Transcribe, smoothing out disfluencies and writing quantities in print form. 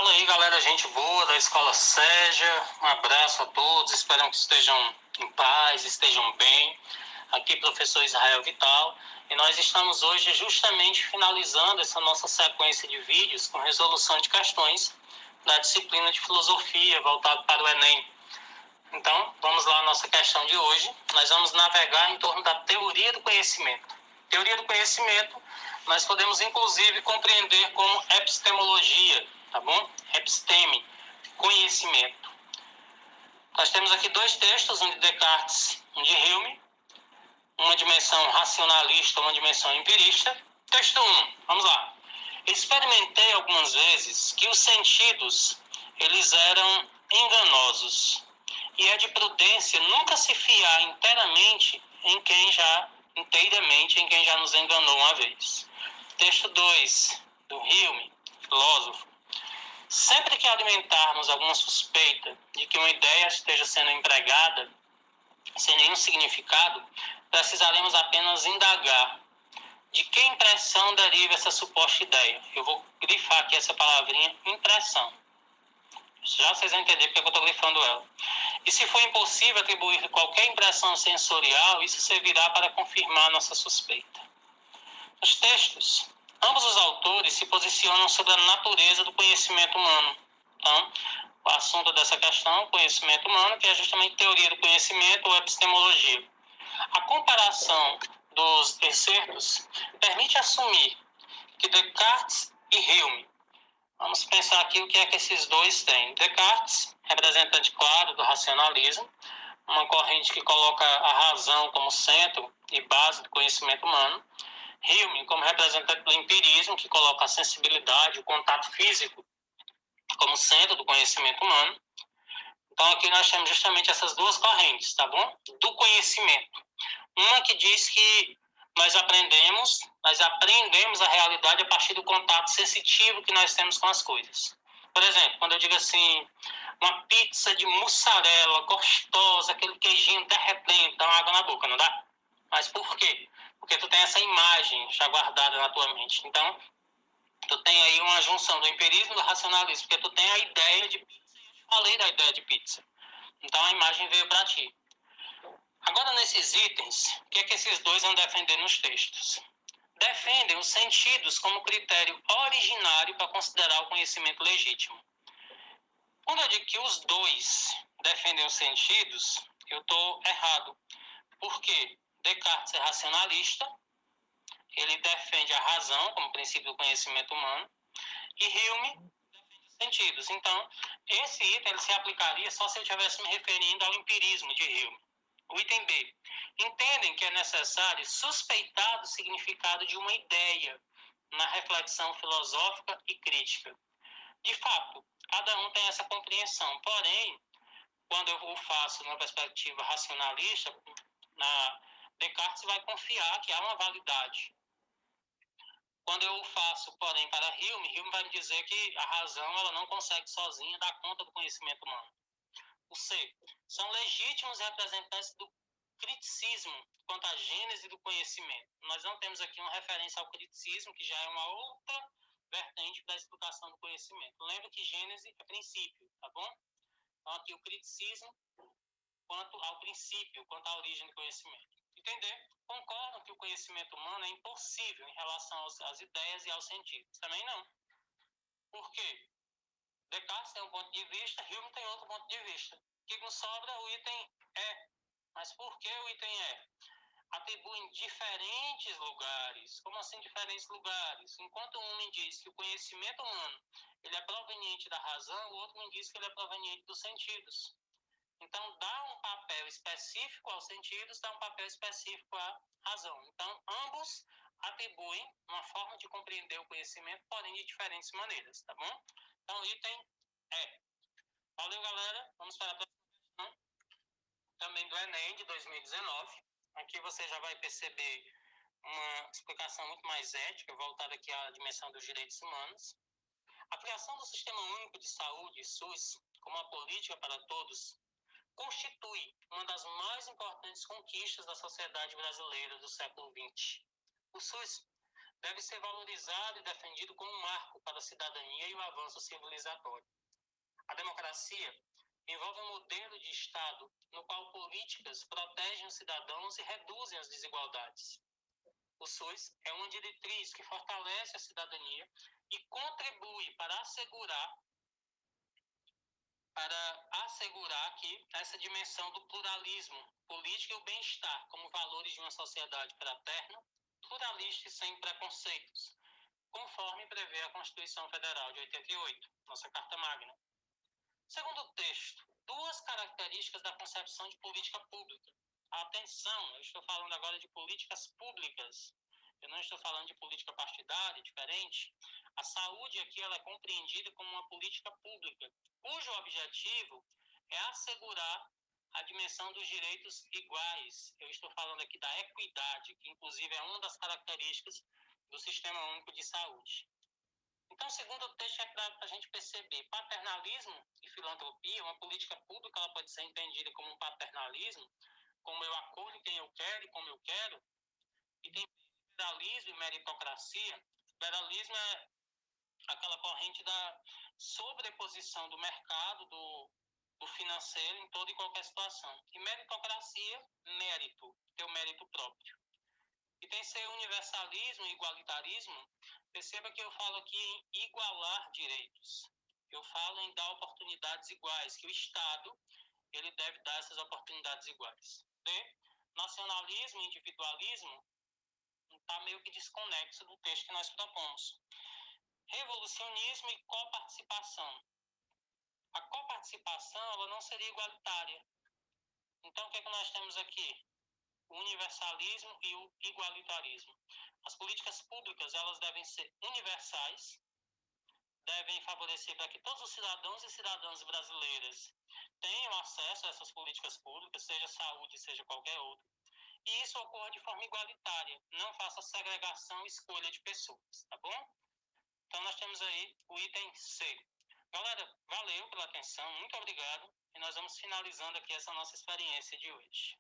Fala aí, galera, gente boa da Escola Ségia. Um abraço a todos, espero que estejam em paz, estejam bem. Aqui, professor Israel Vital, e nós estamos hoje justamente finalizando essa nossa sequência de vídeos com resolução de questões da disciplina de filosofia, voltado para o Enem. Então, vamos lá à nossa questão de hoje. Nós vamos navegar em torno da teoria do conhecimento. Teoria do conhecimento, nós podemos inclusive compreender como epistemologia, tá bom? Episteme, conhecimento. Nós temos aqui dois textos, um de Descartes, um de Hume, uma dimensão racionalista, uma dimensão empirista. Texto 1, vamos lá. Experimentei algumas vezes que os sentidos, eles eram enganosos. E é de prudência nunca se fiar inteiramente em quem já nos enganou uma vez. Texto 2, do Hume, filósofo. Sempre que alimentarmos alguma suspeita de que uma ideia esteja sendo empregada sem nenhum significado, precisaremos apenas indagar de que impressão deriva essa suposta ideia. Eu vou grifar aqui essa palavrinha, impressão. Já vocês vão entender porque eu estou grifando ela. E se for impossível atribuir qualquer impressão sensorial, isso servirá para confirmar nossa suspeita. Nos textos, ambos os autores se posicionam sobre a natureza do conhecimento humano. Então, o assunto dessa questão, conhecimento humano, que é justamente teoria do conhecimento ou epistemologia. A comparação dos excertos permite assumir que Descartes e Hume, vamos pensar aqui o que é que esses dois têm. Descartes, representante claro do racionalismo, uma corrente que coloca a razão como centro e base do conhecimento humano. Hume, como representante do empirismo, que coloca a sensibilidade, o contato físico como centro do conhecimento humano. Então, aqui nós temos justamente essas duas correntes, tá bom? Do conhecimento. Uma que diz que nós aprendemos a realidade a partir do contato sensitivo que nós temos com as coisas. Por exemplo, quando eu digo assim, uma pizza de mussarela gostosa, aquele queijinho derretendo, dá uma água na boca, não dá? Mas por quê? Porque tu tem essa imagem já guardada na tua mente. Então, tu tem aí uma junção do empirismo e do racionalismo, porque tu tem a ideia de pizza, e eu falei da ideia de pizza. Então, a imagem veio para ti. Agora, nesses itens, o que é que esses dois vão defender nos textos? Defendem os sentidos como critério originário para considerar o conhecimento legítimo. Quando eu digo que os dois defendem os sentidos, eu estou errado. Por quê? Descartes é racionalista, ele defende a razão como princípio do conhecimento humano, e Hume defende os sentidos. Então, esse item ele se aplicaria só se eu estivesse me referindo ao empirismo de Hume. O item B. Entendem que é necessário suspeitar do significado de uma ideia na reflexão filosófica e crítica. De fato, cada um tem essa compreensão. Porém, quando eu o faço numa perspectiva racionalista, Descartes vai confiar que há uma validade. Quando eu o faço, porém, para Hume vai me dizer que a razão ela não consegue sozinha dar conta do conhecimento humano. O C. São legítimos representantes do criticismo quanto à gênese do conhecimento. Nós não temos aqui uma referência ao criticismo, que já é uma outra vertente da explicação do conhecimento. Lembre que gênese é princípio, tá bom? Então, aqui o criticismo quanto ao princípio, quanto à origem do conhecimento. Entender? Concordam que o conhecimento humano é impossível em relação às ideias e aos sentidos? Também não. Por quê? Descartes tem um ponto de vista, Hume tem outro ponto de vista. O que nos sobra? O item E. Mas por que o item E? Atribuem diferentes lugares. Como assim diferentes lugares? Enquanto um me diz que o conhecimento humano ele é proveniente da razão, o outro me diz que ele é proveniente dos sentidos. Então, dá um papel específico aos sentidos, dá um papel específico à razão. Então, ambos atribuem uma forma de compreender o conhecimento, porém de diferentes maneiras, tá bom? Então, item E. Valeu, galera. Vamos para a próxima questão. Também do Enem de 2019. Aqui você já vai perceber uma explicação muito mais ética, voltada aqui à dimensão dos direitos humanos. A criação do Sistema Único de Saúde, SUS, como uma política para todos, constitui uma das mais importantes conquistas da sociedade brasileira do século XX. O SUS deve ser valorizado e defendido como um marco para a cidadania e o avanço civilizatório. A democracia envolve um modelo de Estado no qual políticas protegem os cidadãos e reduzem as desigualdades. O SUS é uma diretriz que fortalece a cidadania e contribui para assegurar aqui essa dimensão do pluralismo político e o bem-estar como valores de uma sociedade fraterna, pluralista e sem preconceitos, conforme prevê a Constituição Federal de 88, nossa Carta Magna. Segundo o texto, duas características da concepção de política pública. Atenção, eu estou falando agora de políticas públicas. Eu não estou falando de política partidária, diferente. A saúde aqui ela é compreendida como uma política pública, cujo objetivo é assegurar a dimensão dos direitos iguais. Eu estou falando aqui da equidade, que inclusive é uma das características do Sistema Único de Saúde. Então, segundo o texto, é para a gente perceber, paternalismo e filantropia, uma política pública, ela pode ser entendida como um paternalismo, como eu acolho quem eu quero e como eu quero, e tem liberalismo e meritocracia. Liberalismo é aquela corrente da sobreposição do mercado, do financeiro em toda e qualquer situação. E meritocracia, mérito, ter o mérito próprio. E tem ser universalismo e igualitarismo. Perceba que eu falo aqui em igualar direitos. Eu falo em dar oportunidades iguais, que o Estado ele deve dar essas oportunidades iguais. D, nacionalismo e individualismo está meio que desconexo do texto que nós propomos. Revolucionismo e coparticipação. A coparticipação ela não seria igualitária. Então, o que é que nós temos aqui? O universalismo e o igualitarismo. As políticas públicas elas devem ser universais, devem favorecer para que todos os cidadãos e cidadãs brasileiras tenham acesso a essas políticas públicas, seja saúde, seja qualquer outra. E isso ocorra de forma igualitária, não faça segregação e escolha de pessoas, tá bom? Então nós temos aí o item C. Galera, valeu pela atenção, muito obrigado, e nós vamos finalizando aqui essa nossa experiência de hoje.